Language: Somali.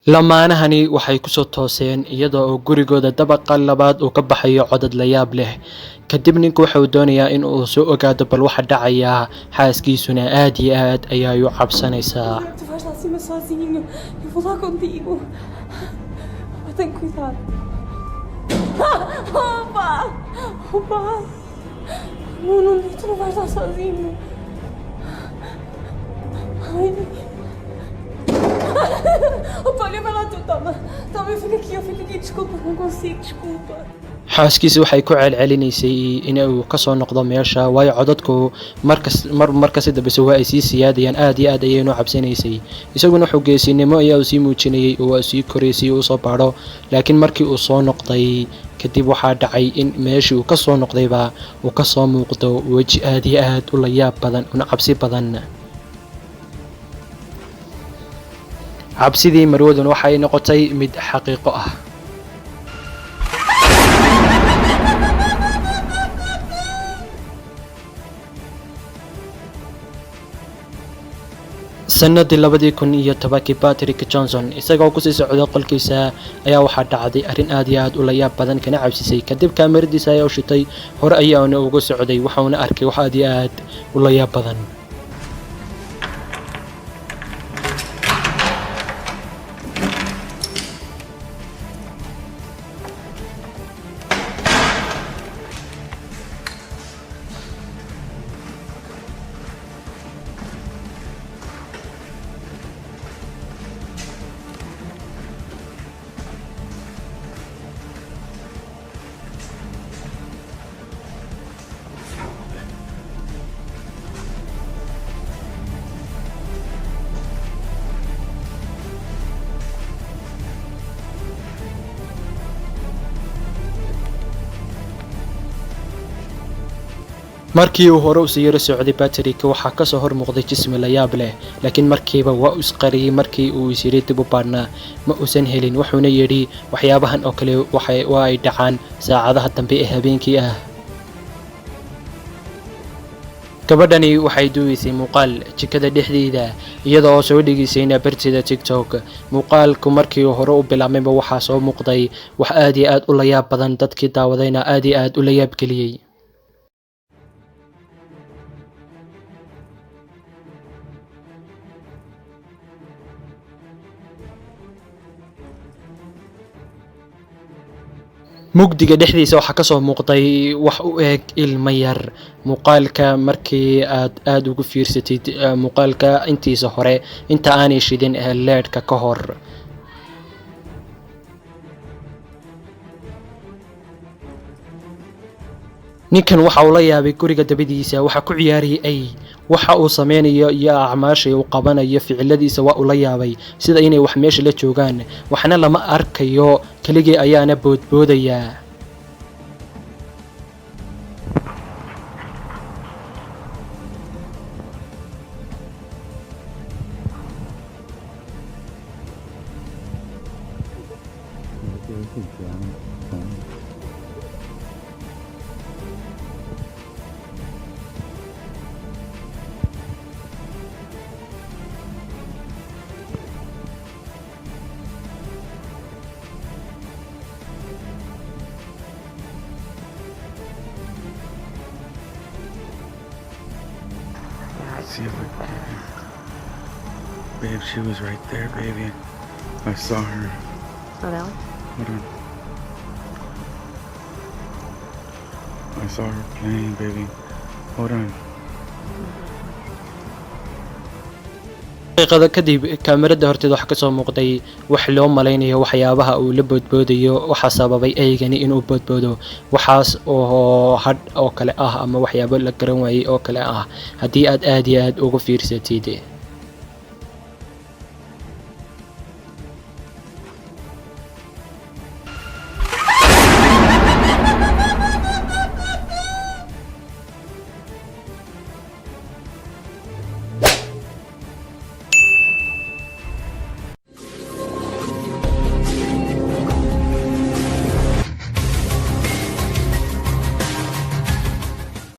lamaanahani waxay ku soo tooseen iyadoo oo gurigooda dabaqa labaad uu ka baxayo codad la yaab leh. Kadib ninku waxa uu doonayaa in uu soo ogaado bal waxa dhacaya, xaaskiisuna aad iyo aad ayay u cabsanaysaa. Tu vais lá acima sozinho. Eu vou lá contigo. Tem cuidado. Opa! Opa! Não, não, tu não vais lá sozinho. Ai. Opa, olha, vai lá tu, toma. Toma, eu fico aqui, desculpa, não consigo, desculpa. xaaskiisu waxay ku celcelinaysay in uu ka soo noqdo meesha, waayo codadku markasta dambese waa ay sii siyaadayaan, aad iyo aad ayaynu cabsanaysay. Isaguna wuxuu geesinimo ayaa uu sii muujinayay oo waa sii koraysay uu soo baadho, laakiin markii uu soo noqday kadib waxaa dhacay in meeshii uu ka soo noqdayba uu ka soo muuqdo weji aad iyo aad u la yaab badan una cabsi badan. cabsidii marwaduna waxay noqotay mid xaqiiqo ah. sanadii 2010 Patrick Johnson isagoo ku sii socda qolkiisa ayaa waxaa dhacday arrin aad iyo aad u la yaab badan kana cabsisay. Kadib kaamiradiisa ayaa u shitay, hore ayaana uga socday, waxaana arkay wax aad iyo aad u la yaab badan. markii uu hore u sii yara socday Patrick waxaa ka soo hor muuqday jismi la yaab leh, laakiin markiiba waa uu isqariyay. markii uu isiri dib u baadhnaa ma uusan helin, wuxuuna yidhi waxyaabahan oo kale waa ay dhacaan saacadaha dambe ee habeenkii ah. gabadhani waxay duubaysay muuqaal jikada dhexdeeda iyada oo soo dhigaysayna barteeda TikTok. muuqaalku markii uu hore u bilaabmayba waxaa soo muuqday wax aad iyo aad u la yaab badan, dadkii daawadayna aad iyo aad u la yaab geliyay. mugdiga dhexdiisa waxaa ka soo muuqday wax u eg ilma yar. muuqaalka markii aad ugu fiirsatid muuqaalka intiisa hore inta aanay shidin leedhka ka hor, ninkan waxa uu la yaabay guriga dabadiisa waxa ku ciyaarayay ay waxa uu sameynayo iyo acmaasha uu qabanayo ficiladiisa waa uu la yaabay, sida inay wax meesha la joogaan, waxna lama arkayo, keligii ayaana boodboodaya. See if I can. Babe, she was right there, baby. I saw her. Oh, really? Hold on. I saw her playing, baby. Hold on. daqiiqada kadib kaamirada horteeda waxa ka soo muuqday wax loo malaynayo waxyaabaha uu la boodboodayo. waxa sababay eygani inuu boodboodo waxaas oo had oo kale ah ama waxyaabo la garan waayay oo kale ah haddii aad iyo aad ugu fiirsatid.